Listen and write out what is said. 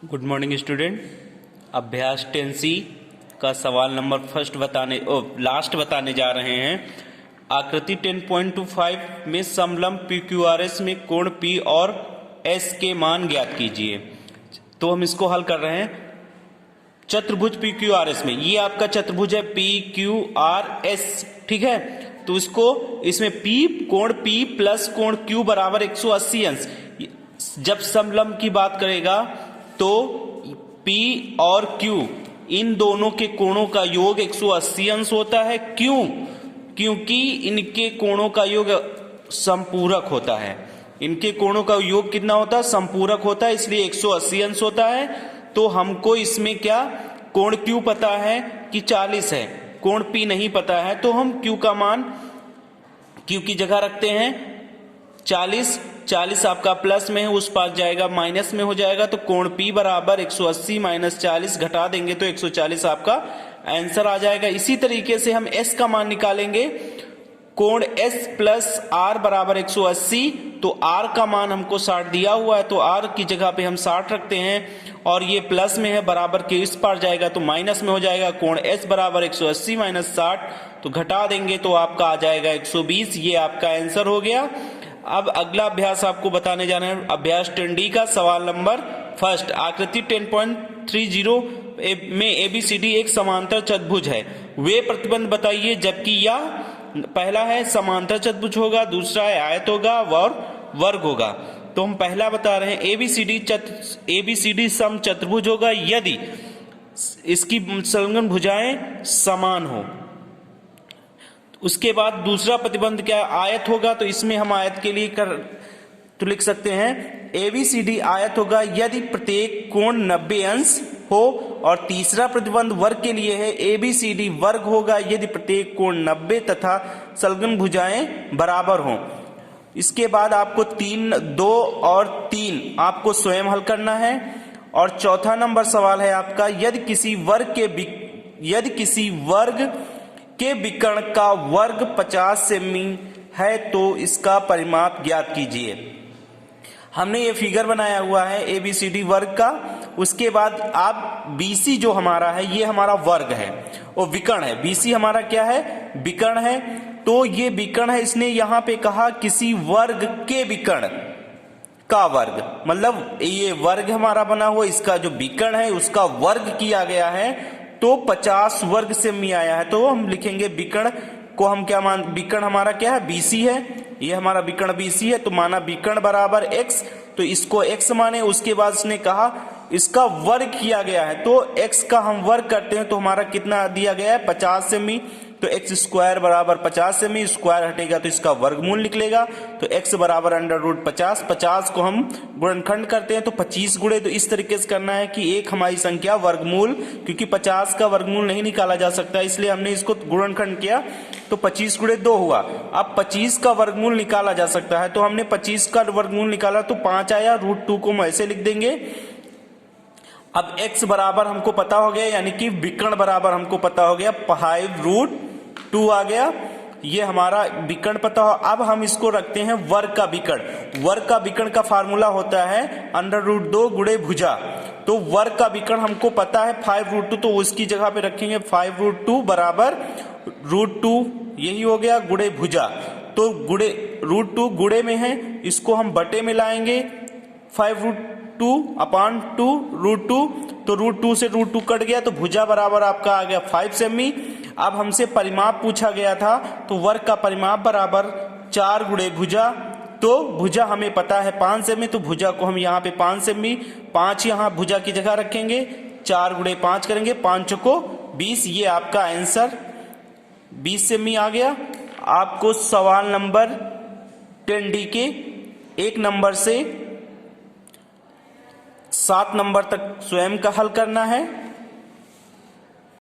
Good morning student. अभ्यास 10C का सवाल नंबर लास्ट बताने जा रहे हैं। आकृति 10.25 में समलंब PQRS में कोण P और S के मान ज्ञात कीजिए। तो हम इसको हल कर रहे हैं चतुर्भुज PQRS में। ये आपका चतुर्भुज है PQRS, ठीक है। तो इसमें P कोण P प्लस कोण Q बराबर 180 अंश। जब समलंब की बात करेगा तो P और Q इन दोनों के कोणों का योग 180 अंश होता है। क्यों? क्योंकि इनके कोणों का योग संपूरक होता है। इनके कोणों का योग कितना होता है? संपूरक होता है, इसलिए 180 अंश होता है। तो हमको इसमें क्या कोण Q पता है कि 40 है, कोण P नहीं पता है, तो हम Q का मान Q की जगह रखते हैं 40। 40 आपका प्लस में है, उस पास जाएगा माइनस में हो जाएगा। तो कोण P बराबर 180 माइनस 40 घटा देंगे तो 140 आपका आंसर आ जाएगा। इसी तरीके से हम S का मान निकालेंगे। कोण S प्लस R बराबर 180, तो R का मान हमको 60 दिया हुआ है, तो R की जगह पे हम 60 रखते हैं और ये प्लस में है, बराबर के इस पार जाएगा तो माइनस में हो जाएगा। कोण S बराबर 180 माइनस 60, तो घटा देंगे तो आपका आ जाएगा 120। ये आपका आंसर हो गया। अब अगला अभ्यास आपको बताने जाना है, अभ्यास 10D का सवाल नंबर फर्स्ट। आकृति 10.30 में ABCD एक समांतर चतुर्भुज है। वे प्रतिबंध बताइए, जबकि यह पहला है समांतर चतुर्भुज होगा, दूसरा है आयत होगा और वर्ग होगा। तो हम पहला बता रहे हैं ABCD सम चतुर्भुज होगा यदि इसकी संलग्न भुजाएं समान हो। उसके बाद दूसरा प्रतिबंध क्या? आयत होगा। तो इसमें हम आयत के लिए तो लिख सकते हैं ABCD आयत होगा यदि प्रत्येक कोण 90 अंश हो। और तीसरा प्रतिबंध वर्ग के लिए है ABCD वर्ग होगा यदि प्रत्येक कोण 90 तथा संलग्न भुजाएं बराबर हो। इसके बाद आपको 3, 2 और 3 आपको स्वयं हल करना है। और चौथा नंबर सवाल है आपका, यदि किसी वर्ग के विकर्ण का वर्ग 50 सेमी है तो इसका परिमाप ज्ञात कीजिए। हमने ये फिगर बनाया हुआ है ABCD वर्ग का। उसके बाद आप BC जो हमारा है ये हमारा वर्ग है और विकर्ण है। BC हमारा क्या है? विकर्ण है। तो ये विकर्ण है, इसने यहां पे कहा किसी वर्ग के विकर्ण का वर्ग, मतलब ये वर्ग हमारा बना हुआ, इसका जो विकर्ण है उसका वर्ग किया गया है, तो 50 वर्ग सेमी आया है। तो हम लिखेंगे विकर्ण को हम क्या विकर्ण हमारा क्या है? BC है। ये हमारा विकर्ण BC है, तो माना विकर्ण बराबर x, तो इसको x माने। उसके बाद इसने कहा इसका वर्ग किया गया है, तो x का हम वर्ग करते हैं तो हमारा कितना दिया गया है? 50 सेमी। तो x स्क्वायर बराबर 50 सेमी, स्क्वायर हटेगा तो इसका वर्गमूल निकलेगा। तो x बराबर √50। 50 को हम गुणनखंड करते हैं तो 25 गुणे, तो इस तरीके से करना है कि एक हमारी संख्या वर्गमूल, क्योंकि 50 का वर्गमूल नहीं निकाला जा सकता, इसलिए हमने इसको गुणनखंड किया तो 25 गुणे 2 हुआ। अब 25 का वर्गमूल निकाला जा सकता है, तो हमने 25 का वर्गमूल निकाला तो 5 आया। √2 को हम ऐसे लिख देंगे। अब x बराबर हमको पता हो गया, यानी कि विकर्ण बराबर हमको पता हो गया 5√2 आ गया। ये हमारा विकर्ण पता हो। अब हम इसको रखते हैं वर्ग का विकर्ण। वर्ग का विकर्ण का फार्मूला होता है √2 गुणे भुजा। तो वर्ग का विकर्ण हमको पता है 5√2, तो उसकी जगह पे रखेंगे 5√2 बराबर √2, यही हो गया, गुणे भुजा। तो √2 गुणे में है, इसको हम बटे में लाएंगे 5√2/2 √2, तो √2 से √2 कट गया, तो भुजा बराबर आपका आ गया 5 सेमी। अब हमसे परिमाप पूछा गया था, तो वर्ग का परिमाप बराबर 4 गुणे भुजा। तो भुजा हमें पता है 5 सेमी, तो भुजा को हम यहाँ पे 5 सेमी, 5 यहाँ भुजा की जगह रखेंगे, 4 गुणे 5 करेंगे, 5 चौको 20। ये आपका आंसर 20 सेमी आ गया। आपको सवाल नंबर 10D के 1 नंबर से 7 नंबर तक स्वयं का हल करना है।